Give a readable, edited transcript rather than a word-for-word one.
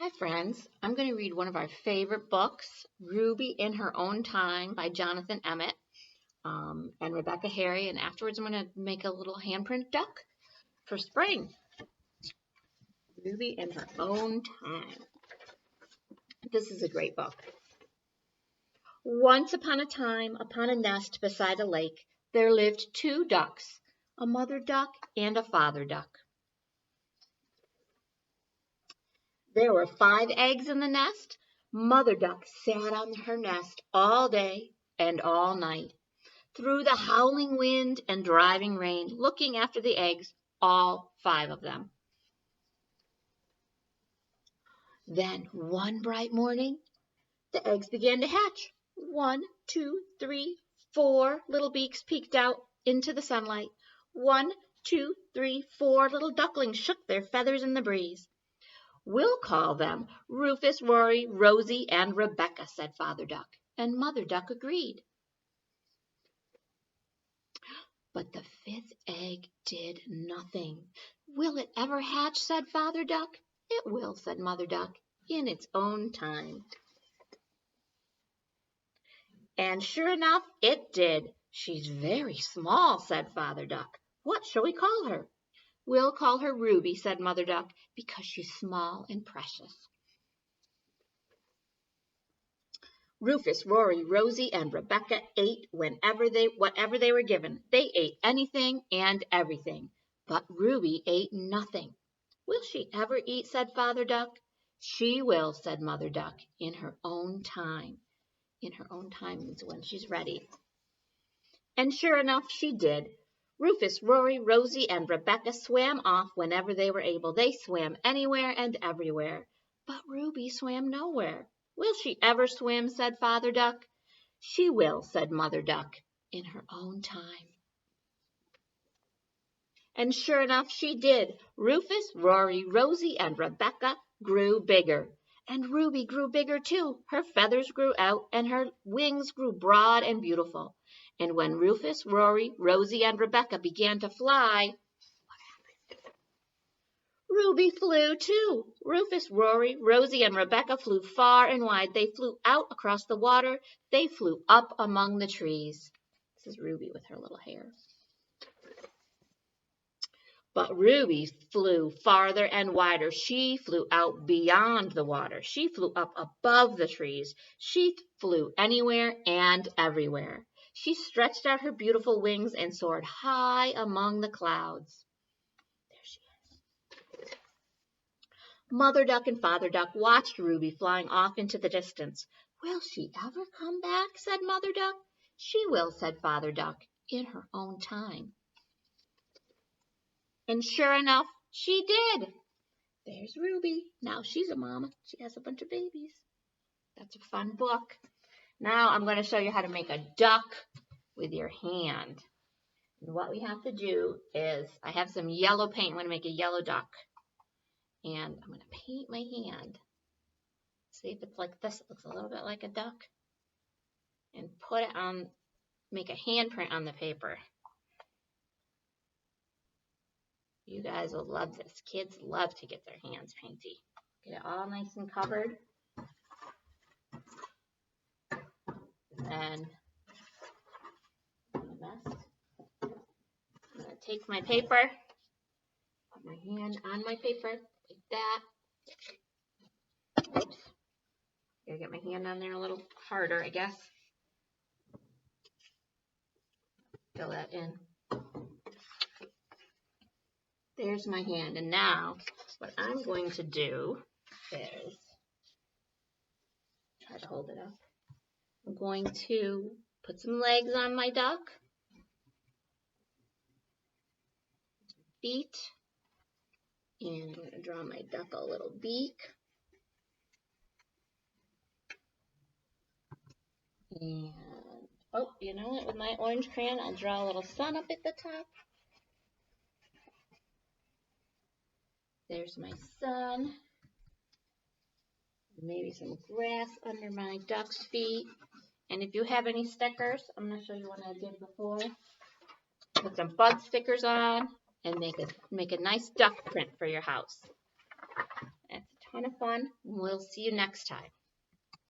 Hi friends, I'm going to read one of our favorite books, Ruby in Her Own Time by Jonathon Emmett and Rebecca Harry, and afterwards I'm going to make a little handprint duck for spring. Ruby in Her Own Time. This is a great book. Once upon a time, upon a nest beside a lake, there lived two ducks, a mother duck and a father duck. There were 5 eggs in the nest. Mother duck sat on her nest all day and all night, through the howling wind and driving rain, looking after the eggs, all 5 of them. Then one bright morning, the eggs began to hatch. 1, 2, 3, 4 little beaks peeked out into the sunlight. 1, 2, 3, 4 little ducklings shook their feathers in the breeze. We'll call them Rufus, Rory, Rosie, and Rebecca, said Father Duck, and Mother Duck agreed. But the 5th egg did nothing. Will it ever hatch, said Father Duck. It will, said Mother Duck, in its own time. And sure enough, it did. She's very small, said Father Duck. What shall we call her? We'll call her Ruby, said Mother Duck, because she's small and precious. Rufus, Rory, Rosie, and Rebecca ate whatever they were given. They ate anything and everything, but Ruby ate nothing. Will she ever eat, said Father Duck. She will, said Mother Duck, in her own time. In her own time means when she's ready. And sure enough, she did. Rufus, Rory, Rosie, and Rebecca swam off whenever they were able. They swam anywhere and everywhere. But Ruby swam nowhere. Will she ever swim, said Father Duck. She will, said Mother Duck, in her own time. And sure enough, she did. Rufus, Rory, Rosie, and Rebecca grew bigger. And Ruby grew bigger too. Her feathers grew out, and her wings grew broad and beautiful. And when Rufus, Rory, Rosie, and Rebecca began to fly, Ruby flew too. Rufus, Rory, Rosie, and Rebecca flew far and wide. They flew out across the water. They flew up among the trees. This is Ruby with her little hair. But Ruby flew farther and wider. She flew out beyond the water. She flew up above the trees. She flew anywhere and everywhere. She stretched out her beautiful wings and soared high among the clouds. There she is. Mother Duck and Father Duck watched Ruby flying off into the distance. Will she ever come back, said Mother Duck. She will, said Father Duck, in her own time. And sure enough, she did. There's Ruby. Now she's a mama. She has a bunch of babies. That's a fun book. Now I'm going to show you how to make a duck with your hand. And what we have to do is, I have some yellow paint. I'm going to make a yellow duck. And I'm going to paint my hand. See if it's like this. It looks a little bit like a duck. And put it on, make a handprint on the paper. You guys will love this. Kids love to get their hands painty. Get it all nice and covered. And I'm going to take my paper, put my hand on my paper like that. Oops. Gotta get my hand on there a little harder, I guess. Fill that in. There's my hand. And now what I'm going to do is, try to hold it up. I'm going to put some legs on my duck. Feet. And I'm going to draw my duck a little beak. And, oh, you know what? With my orange crayon, I'll draw a little sun up at the top. There's my sun. Maybe some grass under my duck's feet. And if you have any stickers, I'm going to show you one I did before. Put some bud stickers on and make a nice duck print for your house. That's ton of fun. We'll see you next time.